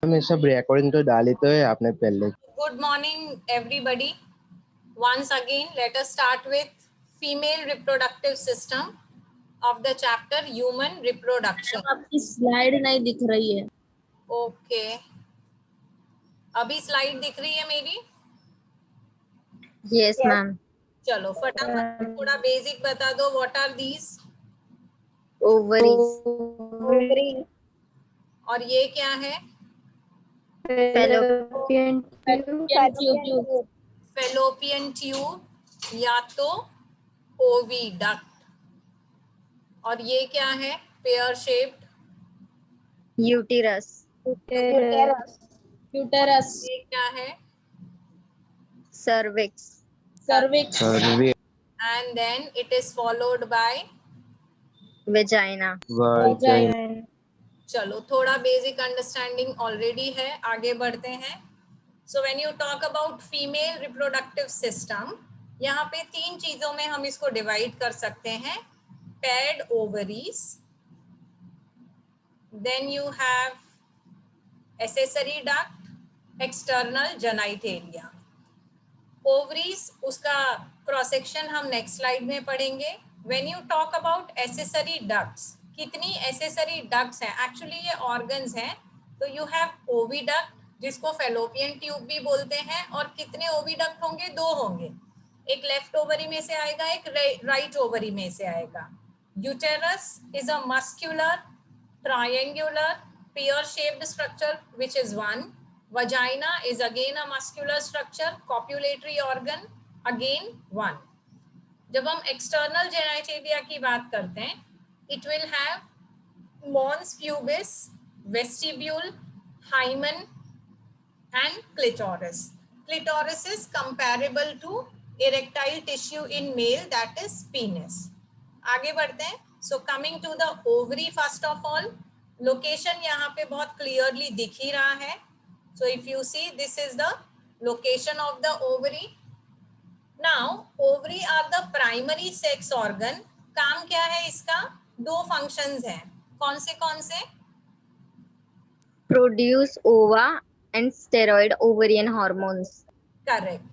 मैं सब रिकॉर्डिंग तो डाली तो है आपने पहले। Good morning, everybody. Once again, let us start with female reproductive system of the chapter human reproduction. आपकी स्लाइड नहीं दिख रही है। Okay. अभी स्लाइड दिख रही है मेरी? Yes ma'am. चलो फटाफट थोड़ा बेसिक बता दो. What are these? ओवरीज। और ये क्या है? Fallopian tube. फेलोपियन ट्यूब या तो ओविडक्ट. और ये क्या है? Pear shaped. यूटेरस। यूटेरस. ये क्या है? Cervix. And then it is followed by vagina. चलो थोड़ा बेसिक अंडरस्टैंडिंग ऑलरेडी है, आगे बढ़ते हैं. So when you talk about female reproductive system, यहाँ पे 3 चीजों में हम इसको डिवाइड कर सकते हैं. Paired ovaries, then you have accessory duct, external genitalia. Ovaries उसका क्रॉस सेक्शन हम नेक्स्ट स्लाइड में पढ़ेंगे. When you talk about accessory ducts, कितनी एसेसरी डक्ट्स हैं? एक्चुअली ये ऑर्गन्स हैं. तो यू हैव ओविडक्ट जिसको फेलोपियन ट्यूब भी बोलते हैं. और कितने ओविडक्ट होंगे? 2 होंगे. एक लेफ्ट ओवरी में से आएगा, एक राइट ओवरी में से आएगा. Uterus is a muscular triangular pear shaped structure which is one. Vagina is again a muscular structure, copulatory organ again one. जब हम external genitalia की बात करते हैं, it will have mons pubis, vestibule, hymen and clitoris. Clitoris is comparable to erectile tissue in male, that is penis. आगे बढ़ते हैं. So coming to the ovary, first of all, location यहाँ पे बहुत clearly दिख ही रहा है. So if you see, this is the location of the ovary. Now ovary are the primary sex organ. काम क्या है इसका? 2 functions हैं. कौन से? प्रोड्यूस ओवा and steroid ovarian hormones. Correct.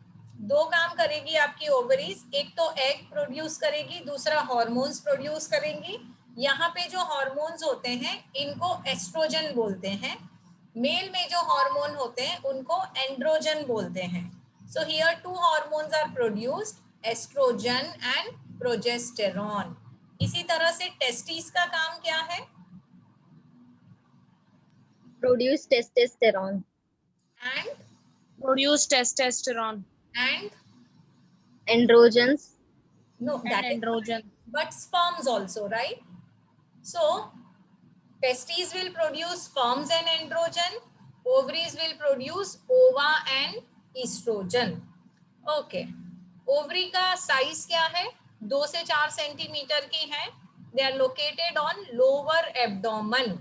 2 काम करेगी आपकी ओवरीज. एक तो एग प्रोड्यूस करेगी, दूसरा हार्मोन्स प्रोड्यूस करेंगी. यहाँ पे जो हार्मोन्स होते हैं इनको एस्ट्रोजन बोलते हैं. मेल में जो हार्मोन होते हैं उनको एंड्रोजन बोलते हैं. So here 2 hormones are produced, oestrogen and progesterone. इसी तरह से टेस्टिस का काम क्या है? Produce testosterone and produce testosterone and androgens. no, and that is androgen. but sperms also, right? So testes will produce sperms and androgen, ovaries will produce ova and estrogen. Okay. Ovary का size क्या है? 2 से 4 centimetre की है. They are located on lower abdomen.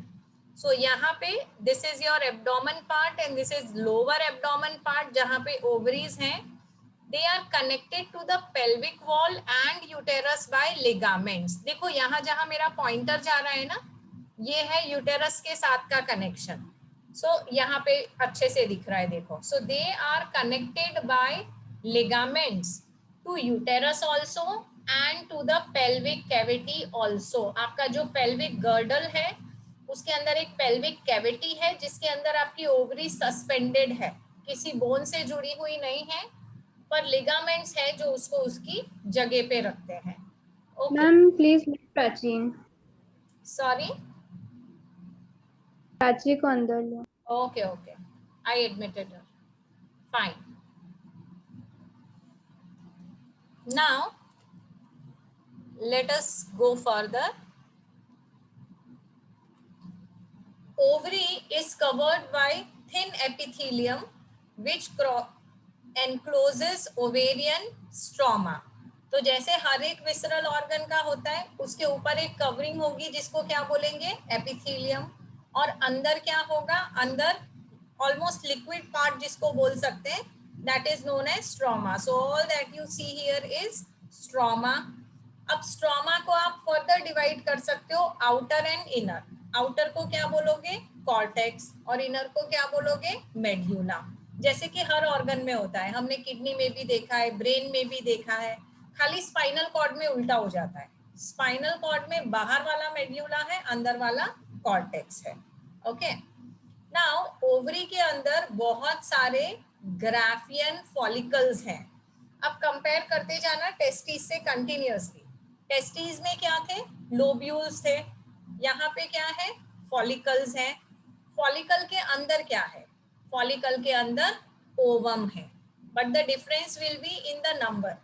So यहाँ पे this is your abdomen part and this is lower abdomen part जहाँ पे ओवरीज हैं. They are connected to the pelvic wall and uterus by ligaments. देखो यहाँ जहाँ मेरा पॉइंटर जा रहा है ना, ये है यूटेरस के साथ का कनेक्शन. सो यहाँ पे अच्छे से दिख रहा है, देखो. So they are connected by ligaments to uterus also and to the pelvic cavity also. आपका जो pelvic girdle है उसके अंदर एक pelvic cavity है जिसके अंदर आपकी ओवरी सस्पेंडेड है, किसी बोन से जुड़ी हुई नहीं है, पर लिगामेंट्स है जो उसको उसकी जगह पे रखते हैं. Okay ma'am please Prachin. Sorry, Prachi को अंदर लो. Okay okay, I admitted her. Fine. Now let us go further. Ovary is covered by thin epithelium which encloses ovarian stroma. तो जैसे हर एक विसरल ऑर्गन का होता है, उसके ऊपर एक कवरिंग होगी जिसको क्या बोलेंगे? एपिथेलियम. और अंदर क्या होगा? अंदर ऑलमोस्ट लिक्विड पार्ट जिसको बोल सकते हैं, that is known as stroma. So all that you see here is stroma. अब स्ट्रोमा को आप फर्दर डिवाइड कर सकते हो आउटर एंड इनर. आउटर को क्या बोलोगे, कॉर्टेक्स, और इनर को क्या बोलोगे, मेड्यूला। जैसे कि हर ऑर्गन में होता है, हमने किडनी में भी देखा है, ब्रेन में भी देखा है, खाली स्पाइनल कॉर्ड में उल्टा हो जाता है। स्पाइनल कॉर्ड में बाहर वाला मेड्यूला है, अंदर वाला कॉर्टेक्स है। ओके, नाउ ओवरी के अंदर बहुत सारे ग्राफियन फॉलिकल्स हैं। अब कंपेयर करते जाना टेस्टिस से कंटिन्यूअसली। टेस्टिस में क्या थे, लोब्यूल्स थे, यहाँ पे क्या है, फॉलिकल्स हैं। फॉलिकल के अंदर क्या है, फॉलिकल के अंदर ओवम है, but the difference will be in the number.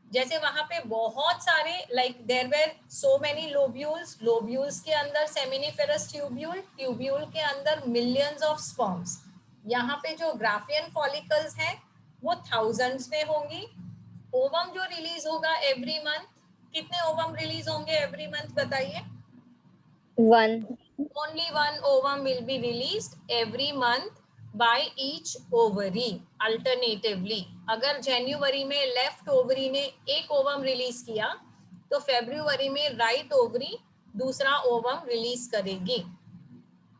जैसे वहां पे बहुत सारे, like there were so many lobules, lobules के अंदर सेमिनिफेरस ट्यूब्यूल, ट्यूब्यूल के अंदर मिलियंस ऑफ स्पर्म्स। यहाँ पे जो ग्राफियन फॉलिकल्स हैं वो थाउजेंड्स में होंगी। ओवम जो रिलीज होगा एवरी मंथ, कितने ओवम रिलीज होंगे एवरी मंथ बताइए? 1. Only one ovum will be released every month by each ovary alternatively. अगर जनवरी में लेफ्ट ओवरी ने एक ओवम रिलीज किया तो फरवरी में राइट ओवरी दूसरा ओवम रिलीज करेगी।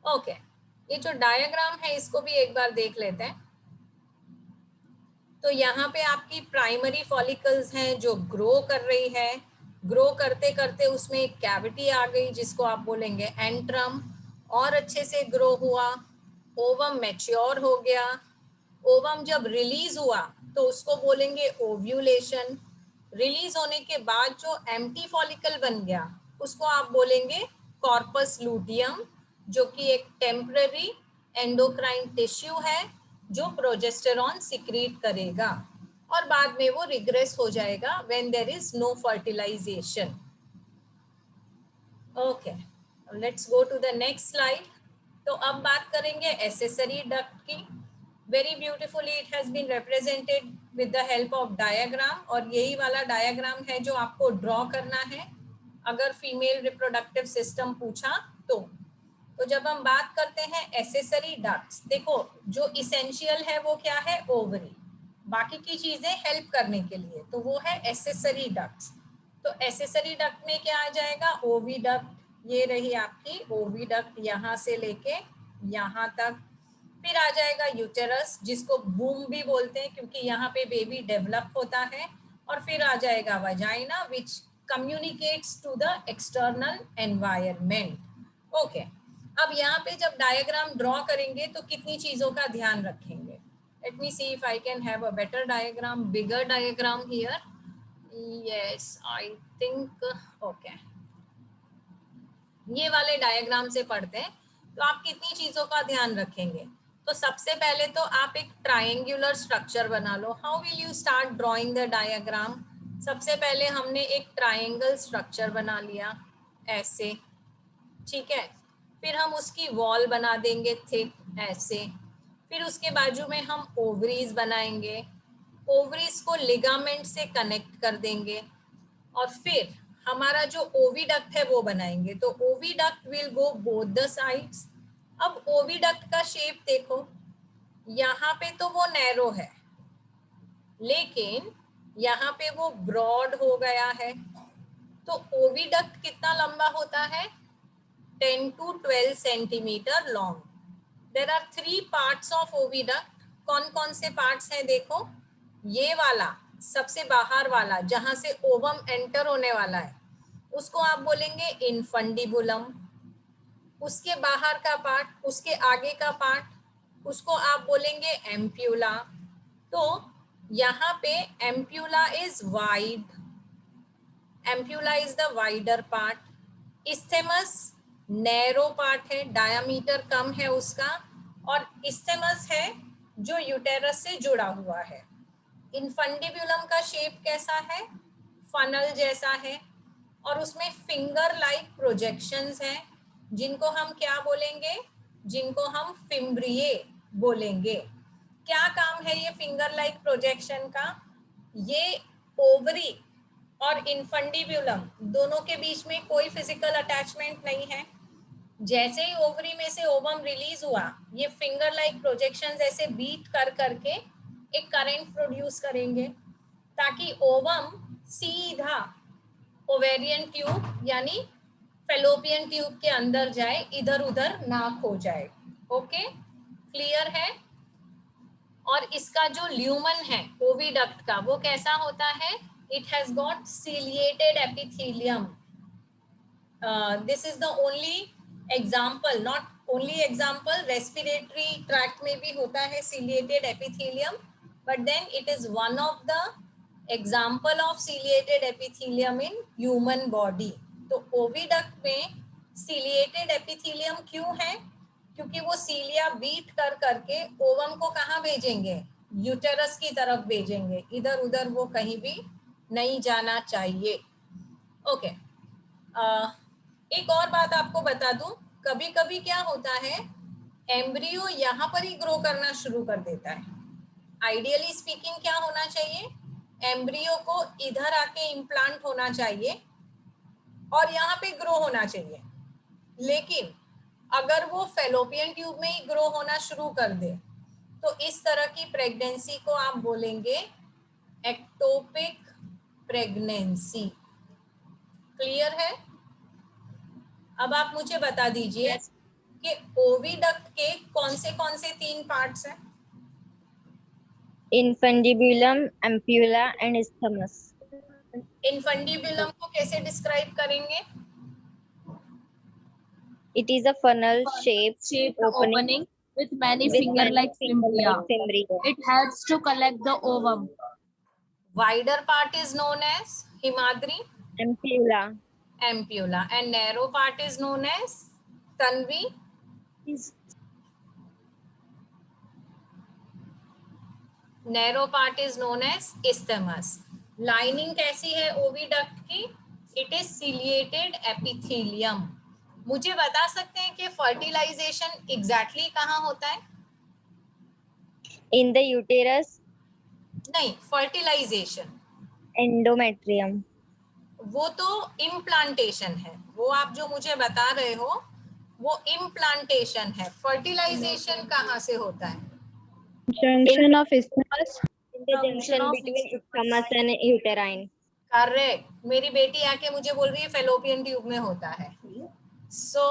ओके, ये जो डायग्राम है इसको भी एक बार देख लेते हैं। तो यहाँ पे आपकी प्राइमरी फॉलिकल्स हैं जो ग्रो कर रही है, ग्रो करते करते उसमें एक कैविटी आ गई जिसको आप बोलेंगे एंट्रम, और अच्छे से ग्रो हुआ, ओवम मैच्योर हो गया। ओवम जब रिलीज हुआ तो उसको बोलेंगे ओव्यूलेशन। रिलीज होने के बाद जो एम्प्टी फॉलिकल बन गया उसको आप बोलेंगे कॉर्पस लूटियम, जो कि एक टेम्पररी एंडोक्राइन टिश्यू है जो प्रोजेस्टेरॉन सिक्रीट करेगा, और बाद में वो रिग्रेस हो जाएगा when there is no fertilisation. Okay, let's go to the next slide. तो अब बात करेंगे एसेसरी डक्ट की। Very beautifully it has been represented with the help of diagram, और यही वाला डायग्राम है जो आपको ड्रॉ करना है अगर फीमेल रिप्रोडक्टिव सिस्टम पूछा तो जब हम बात करते हैं एसेसरी डक्ट्स, देखो जो इसेंशियल है वो क्या है, ओवरी, बाकी की चीजें हेल्प करने के लिए, तो वो है एसेसरी डक्ट्स। तो एसेसरी डक्ट में क्या आ जाएगा, ओविडक्ट, ये रही आपकी ओविडक्ट यहाँ से लेके यहाँ तक। फिर आ जाएगा यूटेरस जिसको बूम भी बोलते हैं क्योंकि यहाँ पे बेबी डेवलप होता है। और फिर आ जाएगा vagina which communicates to the external environment. Okay, अब यहाँ पे जब डायग्राम ड्रॉ करेंगे तो कितनी चीजों का ध्यान रखेंगे? Let me see if I can have a better diagram, bigger diagram here. Yes, I think okay, ये वाले डायग्राम से पढ़ते हैं तो आप कितनी चीजों का ध्यान रखेंगे? तो सबसे पहले तो आप एक ट्रायंगुलर स्ट्रक्चर बना लो। How will you start drawing the diagram? सबसे पहले हमने एक ट्रायंगल स्ट्रक्चर बना लिया ऐसे, ठीक है। फिर हम उसकी वॉल बना देंगे थिक ऐसे। फिर उसके बाजू में हम ओवरीज बनाएंगे, ओवरीज को लिगामेंट से कनेक्ट कर देंगे, और फिर हमारा जो ओविडक्ट है वो बनाएंगे। तो oviduct will go both the sides. अब ओविडक्ट का शेप देखो, यहाँ पे तो वो नैरो है लेकिन यहाँ पे वो ब्रॉड हो गया है। तो ओविडक्ट कितना लंबा होता है? 10 to 12 centimetre long. There are 3 parts of oviduct. कौन कौन से पार्ट्स हैं देखो, ये वाला सबसे बाहर वाला जहां से ओवम एंटर होने वाला है उसको आप बोलेंगे इनफंडिबुलम। उसके बाहर का पार्ट, उसके आगे का पार्ट, उसको आप बोलेंगे एम्प्यूला। तो यहाँ पे ampulla is wide, ampulla is the wider part. Isthmus narrow part है, डायामीटर कम है उसका, और इस्थेमस है जो यूटेरस से जुड़ा हुआ है। इनफंडिबुलम का शेप कैसा है? फनल जैसा है, और उसमें फिंगर लाइक प्रोजेक्शंस हैं जिनको हम क्या बोलेंगे? जिनको हम फिम्ब्रिए बोलेंगे। क्या काम है ये फिंगर लाइक प्रोजेक्शन का? ये ओवरी और इनफंडिबुलम दोनों के बीच में कोई फिजिकल अटैचमेंट नहीं है। जैसे ही ओवरी में से ओवम रिलीज हुआ, ये फिंगर लाइक प्रोजेक्शंस ऐसे बीट कर करके एक करंट प्रोड्यूस करेंगे ताकि ओवम सीधा ओवेरियन ट्यूब यानी फेलोपियन ट्यूब के अंदर जाए, इधर उधर ना खो जाए। ओके, क्लियर है? और इसका जो ल्यूमन है ओविडक्ट का, वो कैसा होता है? It has got ciliated epithelium. This is the only example, not only example, respiratory tract में भी होता है ciliated epithelium, but then it is one of the example of ciliated epithelium in human body. तो oviduct में ciliated epithelium क्यों है? क्योंकि वो सीलिया बीट कर करके ओवम को कहाँ भेजेंगे? यूटेरस की तरफ भेजेंगे, इधर उधर वो कहीं भी नहीं जाना चाहिए। ओके, एक और बात आपको बता दूं, कभी कभी क्या होता है, एम्ब्रियो यहाँ पर ही ग्रो करना शुरू कर देता है। आइडियली स्पीकिंग क्या होना चाहिए? एम्ब्रियो को इधर आके इम्प्लांट होना चाहिए और यहाँ पे ग्रो होना चाहिए, लेकिन अगर वो फेलोपियन ट्यूब में ही ग्रो होना शुरू कर दे तो इस तरह की प्रेगनेंसी को आप बोलेंगे एक्टोपिक प्रेगनेंसी। क्लियर है? अब आप मुझे बता दीजिए कि ओविडक्ट के कौन से 3 पार्ट्स हैं? Infundibulum, ampulla, and isthmus. Infundibulum को कैसे डिस्क्राइब करेंगे? It is a funnel-shaped opening with many with finger-like many fimbria. finger-like fimbria. It helps to collect the ovum. Wider part is known as Himadri, Ampulla. ampulla, and narrow part is known as Tanvi. Narrow part is known as isthmus. Lining कैसी है oviduct की? It is ciliated epithelium. मुझे बता सकते हैं कि fertilisation exactly कहाँ होता है? In the uterus. नहीं, फर्टिलाइजेशन Endometrium. वो तो इम्प्लांटेशन है, वो आप जो मुझे बता रहे हो वो इम्प्लांटेशन है। फर्टिलाइजेशन कहाँ से होता है? Junction of isthmus. In the junction between isthmus and uterine. Correct. मेरी बेटी आके मुझे बोल रही है फेलोपियन ट्यूब में होता है। So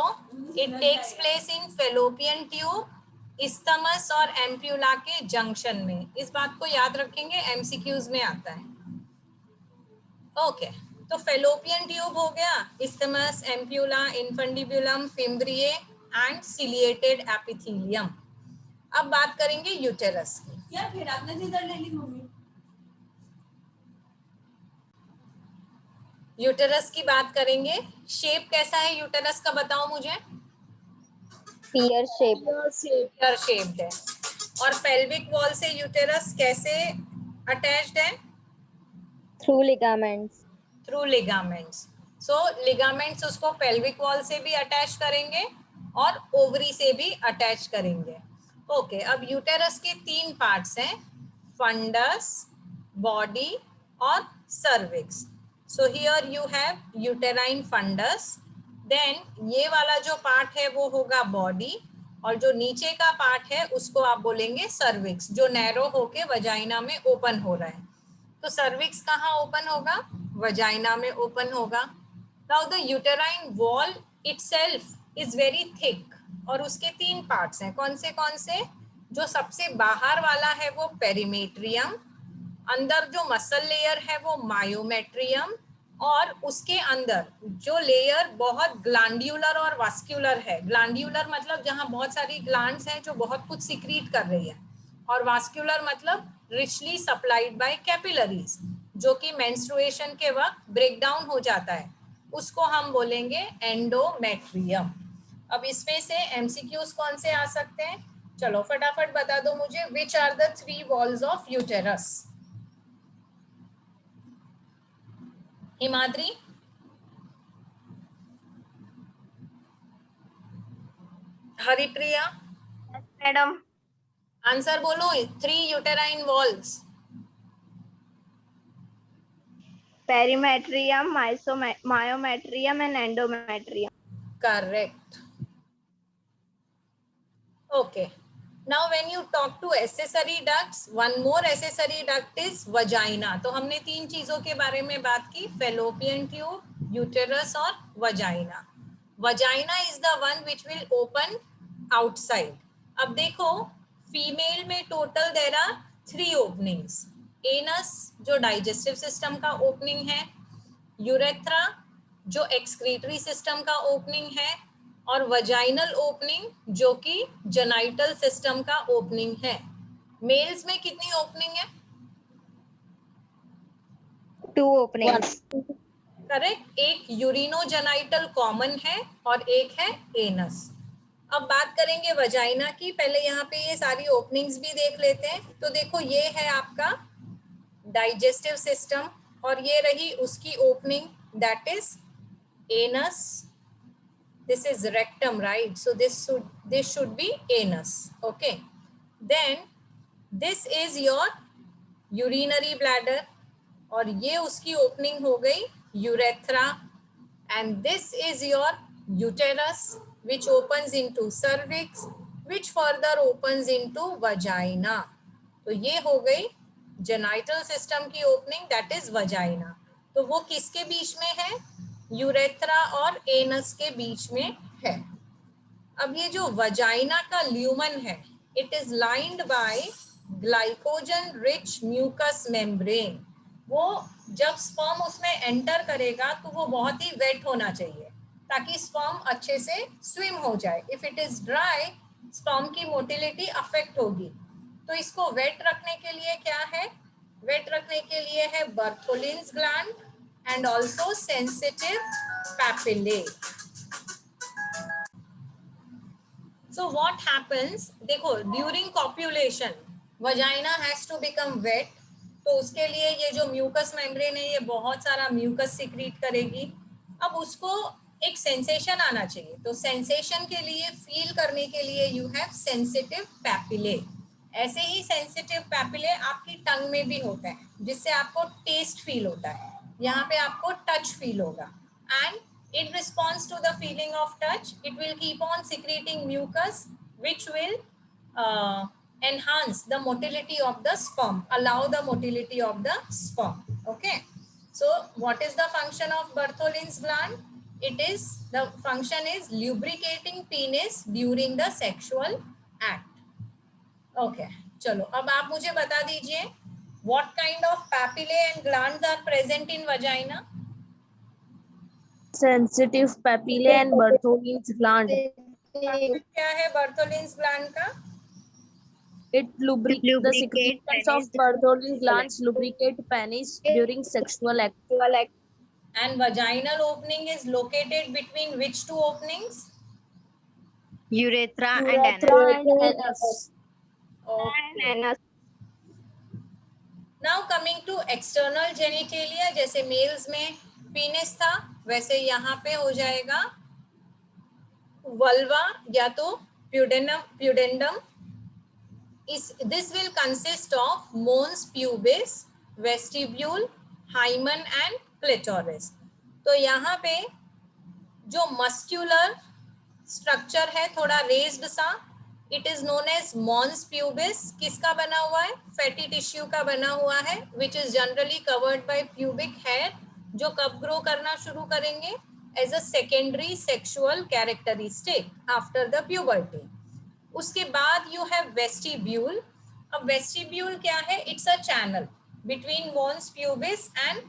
it takes place in fallopian tube, isthmus और एम्प्यूला के जंक्शन में। इस बात को याद रखेंगे, एमसीक्यूज में आता है। ओके, तो फेलोपियन ट्यूब हो गया, isthmus, ampulla, infundibulum, fimbriae and ciliated epithelium. अब बात करेंगे यूटेरस की। क्या फिर आपने जिधर ले ली मम्मी? यूटेरस की बात करेंगे। शेप कैसा है यूटेरस का, बताओ मुझे। Pear shape. स्फीयर शेप्ड है। और पेल्विक वॉल से यूटेरस कैसे अटैच्ड है? Through ligaments. Through ligaments. So ligaments उसको पेल्विक वॉल से भी अटैच करेंगे और ओवरी से भी अटैच करेंगे। ओके, अब यूटेरस के 3 पार्ट्स हैं, फंडस, बॉडी और cervix. So here you have uterine fundus, then ये वाला जो पार्ट है वो होगा बॉडी, और जो नीचे का पार्ट है उसको आप बोलेंगे सर्विक्स, जो नैरो होके वजाइना में ओपन हो रहा है। तो सर्विक्स कहाँ ओपन होगा? वजाइना में ओपन होगा। Now the uterine wall itself is very thick, और उसके 3 पार्ट्स हैं। कौन से? जो सबसे बाहर वाला है वो पेरीमेट्रियम, अंदर जो मसल लेयर है वो मायोमेट्रियम, और उसके अंदर जो लेयर बहुत ग्लैंड्यूलर और वास्कुलर है। ग्लैंड्यूलर मतलब जहाँ बहुत सारी ग्लैंड्स हैं जो बहुत कुछ सिक्रीट कर रही है, और वास्कुलर मतलब रिचली सप्लाइड बाय कैपिलरीज, जो कि मेंस्ट्रुएशन के वक्त ब्रेक डाउन हो जाता है, उसको हम बोलेंगे एंडोमेट्रियम। अब इसमें से एमसीक्यूज कौन से आ सकते हैं? चलो फटाफट बता दो मुझे। Which are the 3 walls of uterus? Himadri, Haripriya, madam, answer बोलो। 3 uterine walls. perimetrium, myometrium, and endometrium. Correct. Okay. Now when you talk to accessory ducts, one more accessory duct is vagina. तो हमने 3 चीजों के बारे में बात की, फेलोपियन ट्यूब, यूटेरस और vagina. Vagina is the one which will open outside. अब देखो फीमेल में total there are 3 openings. Anus जो डाइजेस्टिव सिस्टम का ओपनिंग है, यूरेथ्रा जो एक्सक्रीटरी सिस्टम का ओपनिंग है, और वजाइनल ओपनिंग जो कि जेनाइटल सिस्टम का ओपनिंग है. मेल्स में कितनी ओपनिंग है? 2 openings. करेक्ट. एक यूरिनोजेनाइटल कॉमन है और एक है एनस. अब बात करेंगे वजाइना की. पहले यहाँ पे ये सारी ओपनिंग्स भी देख लेते हैं. तो देखो ये है आपका डाइजेस्टिव सिस्टम और ये रही उसकी opening, that is anus. This is rectum, right? So this should be anus. Okay, then this is your urinary bladder और ये उसकी ओपनिंग हो गई urethra. And this is your uterus which opens into cervix, which further opens into vagina. तो ये हो गई genital system की ओपनिंग, दैट इज वजाइना. तो वो किसके बीच में है? यूरेथ्रा और एनस के बीच में है. अब ये जो वजाइना का ल्यूमन है, it is lined by glycogen rich mucous membrane. वो जब स्पर्म उसमें एंटर करेगा तो वो बहुत ही वेट होना चाहिए ताकि स्पर्म अच्छे से स्विम हो जाए. If it is dry, sperm की मोटिलिटी अफेक्ट होगी. तो इसको वेट रखने के लिए क्या है? वेट रखने के लिए है Bartholin's gland and also sensitive papillae. So what happens? देखो during copulation vagina has to become wet. तो उसके लिए ये जो म्यूकस मेम्ब्रेन है ये बहुत सारा म्यूकस सिक्रीट करेगी. अब उसको एक सेंसेशन आना चाहिए. तो सेंसेशन के लिए, फील करने के लिए यू हैव सेंसिटिव पैपिले. ऐसे ही सेंसिटिव पैपिले आपकी टंग में भी होते हैं जिससे आपको टेस्ट फील होता है. यहाँ पे आपको टच फील होगा and in response to the feeling of touch, it will keep on secreting mucus which will enhance the motility of the sperm, allow the motility of the sperm. Okay, so what is the function of Bartholin's gland? It is, the function is lubricating penis during the sexual act. Okay, चलो अब आप मुझे बता दीजिए what kind of papillae and glands are present in vagina? Sensitive papillae and Bartholin's gland. क्या है Bartholin's gland का? It lubricates the secretions of Bartholin's glands lubricate penis during sexual act. And vaginal opening is located between which 2 openings? Urethra and Urethra anus. and anus. Okay. Now coming to external genitalia, जैसे mails में penis था वैसे यहाँ पे हो जाएगा vulva या तो प्यूडेंडम. This will consist of mons pubis, vestibule, hymen and clitoris. तो यहाँ पे जो मस्क्यूलर स्ट्रक्चर है थोड़ा रेज्ड सा, it is known as mons pubis. किसका बना हुआ है? फैटी टिश्यू का बना हुआ है which is generally covered by pubic hair, जो कब ग्रो करना शुरू करेंगे? As a secondary sexual characteristic after the puberty. उसके बाद यू हैव वेस्टिब्यूल. अब वेस्टिब्यूल क्या है? It's a channel between mons pubis and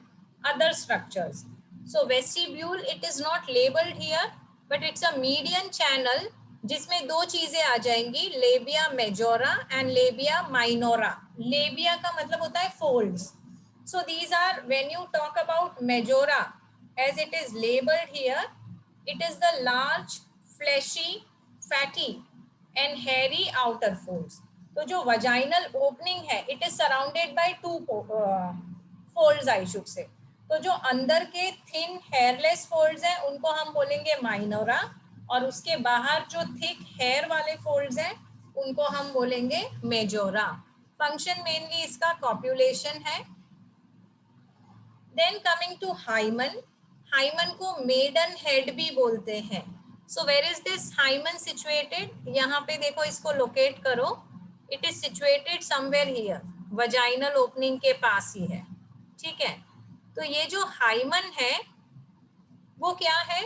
other structures. So vestibule, it is not labelled here but it's a median channel जिसमें 2 चीजें आ जाएंगी, labia majora and labia minora. Labia का मतलब होता है folds. So these are, when you talk about majora, as it is labeled here, it is the large, fleshy, fatty and hairy outer folds. तो जो vaginal opening है, it is surrounded by 2 folds, I should say. तो जो अंदर के thin hairless folds हैं, उनको हम बोलेंगे माइनोरा, और उसके बाहर जो thick hair वाले folds हैं, उनको हम बोलेंगे मेजोरा. फंक्शन मेनली इसका कॉप्यूलेशन है. Then coming to hymen, hymen को maiden head भी बोलते हैं. So where is this hymen situated? यहाँ पे देखो, इसको locate करो. It is situated somewhere here. Vaginal opening के पास ही है. ठीक है. तो ये जो hymen है वो क्या है?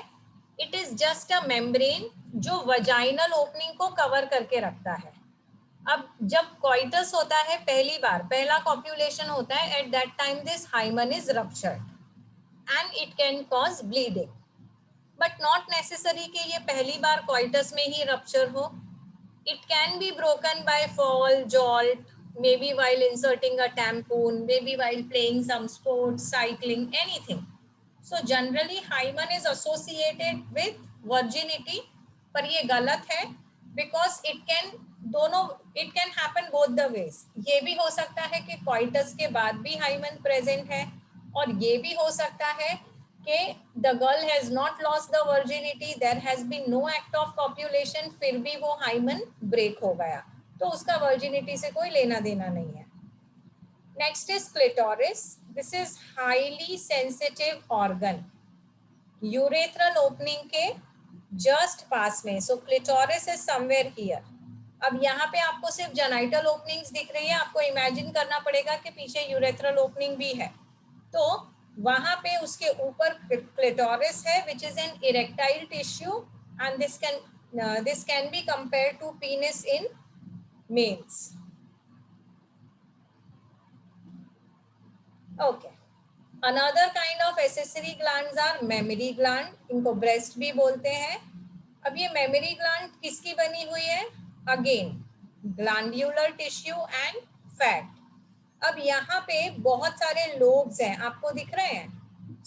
It is just a membrane जो वजाइनल ओपनिंग को कवर करके रखता है। अब जब कॉइटस होता है पहली बार, पहला कॉप्यूलेशन होता है, at that time this hymen is ruptured and it can cause bleeding, but not necessary कि ये पहली बार कॉइटस में ही रप्चर हो। It can be broken by fall, jolt, maybe while inserting a tampon, maybe while playing some sports, cycling, anything. So generally hymen is associated with virginity, पर ये गलत है because it can happen both the ways. ये भी हो सकता है कि coitus के बाद भी hymen present है, और ये भी हो सकता है कि the girl has not lost the virginity, there has been no act of copulation, फिर भी वो hymen break हो गया, तो उसका वर्जिनिटी से कोई लेना देना नहीं है। Next is clitoris. This is highly sensitive organ, urethral opening के जस्ट पास में। सो क्लिटोरिस इज समवेयर हियर। अब यहाँ पे आपको सिर्फ जेनाइटल ओपनिंग्स दिख रही है, आपको इमेजिन करना पड़ेगा कि पीछे यूरेथ्रल ओपनिंग भी है। तो वहां पे उसके ऊपर क्लिटोरिस है, which is an erectile tissue, and this can be compared to penis in males. Okay. Another kind of accessory glands are mammary gland. इनको breast भी बोलते हैं। अब ये mammary gland किसकी बनी हुई है? Again, glandular tissue and fat. अब यहाँ पे बहुत सारे lobes हैं, आपको दिख रहे हैं?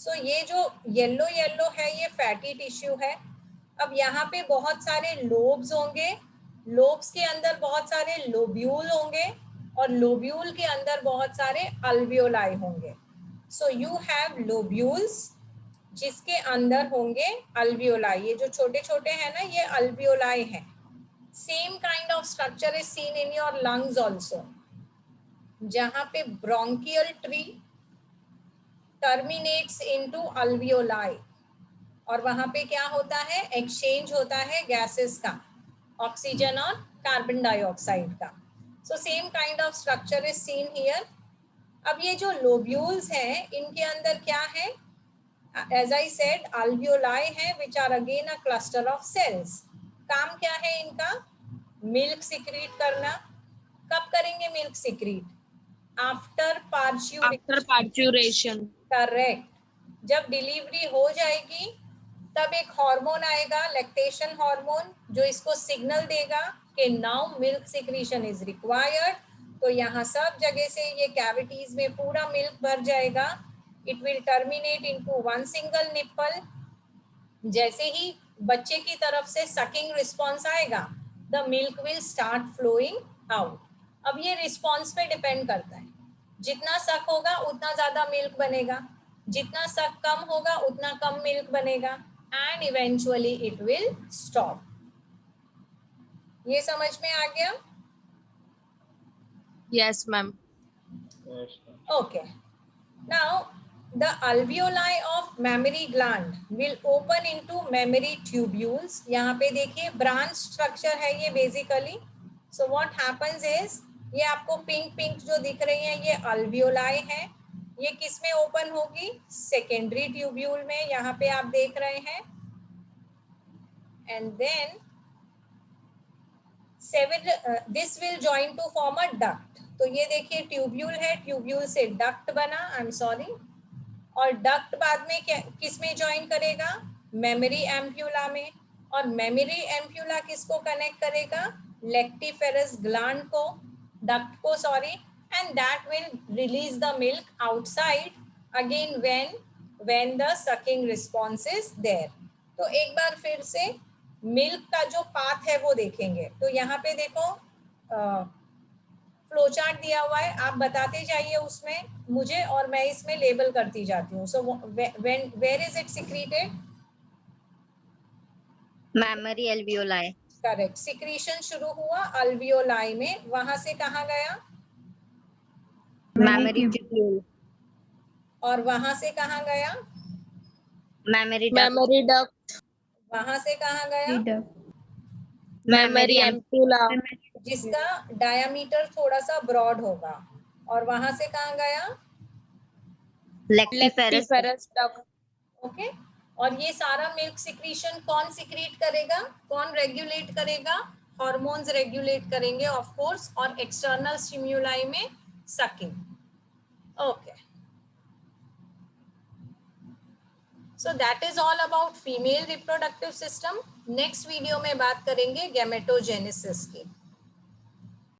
So ये जो येलो येलो है ये fatty tissue है। अब यहाँ पे बहुत सारे lobes होंगे, लोब्स के अंदर बहुत सारे लोब्यूल होंगे, और लोब्यूल के अंदर बहुत सारे अल्वियोलाई होंगे। सो यू हैव लोब्यूल्स जिसके अंदर होंगे अल्वियोलाई। ये जो छोटे छोटे हैं ना, ये अल्वियोलाई हैं। Same kind of structure is seen in your lungs also, जहां पे bronchial tree terminates into alveoli, और वहां पे क्या होता है? एक्सचेंज होता है गैसेस का, ऑक्सीजन और कार्बन डाइऑक्साइड का। So same kind of structure is seen here. अब ये जो लोब्यूल्स हैं, इनके अंदर क्या है? एज आई सेड, अल्वियोलाई है, which are again a cluster of cells. काम क्या है इनका? मिल्क सिक्रीट करना। कब करेंगे milk secrete? After parturition. Correct. जब डिलीवरी हो जाएगी तब एक हार्मोन आएगा, लैक्टेशन हार्मोन, जो इसको सिग्नल देगा कि now milk secretion is required. तो यहाँ सब जगह से ये कैविटीज में पूरा मिल्क भर जाएगा। It will terminate into one single nipple. जैसे ही बच्चे की तरफ से सकिंग रिस्पॉन्स आएगा, the milk will start flowing out. अब ये रिस्पॉन्स पे डिपेंड करता है, जितना सक होगा उतना ज्यादा मिल्क बनेगा, जितना सक कम होगा उतना कम मिल्क बनेगा, and eventually it will stop. ये समझ में आ गया? Yes, ma'am. Okay. Now, the alveoli of mammary gland will open into mammary tubules. यहाँ पे देखिए branch structure है ये basically. So what happens is, ये आपको पिंक जो दिख रही है ये alveoli है। ये किस में ओपन होगी? सेकेंडरी ट्यूब्यूल में, यहाँ पे आप देख रहे हैं। And then this will join to form a duct. तो ये देखिए ट्यूब्यूल है, ट्यूब्यूल से डक्ट बना, आई एम सॉरी, और डक्ट बाद में किस में ज्वाइन करेगा? मेमोरी एम्प्यूला में, और मेमोरी एम्प्यूला किसको कनेक्ट करेगा? लेक्टिफेरस ग्लैंड को, डक्ट को sorry, and that will release the milk outside again when the sucking response is there. तो एक बार फिर से मिल्क का जो पाथ है वो देखेंगे। तो यहाँ पे देखो फ्लो चार्ट दिया हुआ है, आप बताते जाइए उसमें मुझे, और मैं इसमें लेबल करती जाती हूँ। सो where is it secreted? Mammary alveoli. Correct. Secretion शुरू हुआ अल्वियोलाई में, वहां से कहाँ गया? Mammary tubule. और वहां से कहाँ गया? Mammary duct. Mammary duct. वहां से कहाँ गया? Mammary ampulla. जिसका डायामीटर थोड़ा सा ब्रॉड होगा, और वहां से कहाँ गया? Lactiferous. Duct. ओके। और ये सारा मिल्क सिक्रीशन कौन सिक्रीट करेगा, कौन रेगुलेट करेगा, हॉर्मोन्स रेगुलेट करेंगे ऑफ कोर्स, और एक्सटर्नल स्टिम्युलाई में sucking. Okay, so that is all about female reproductive system. Next video में बात करेंगे गैमेटोजेनेसिस की.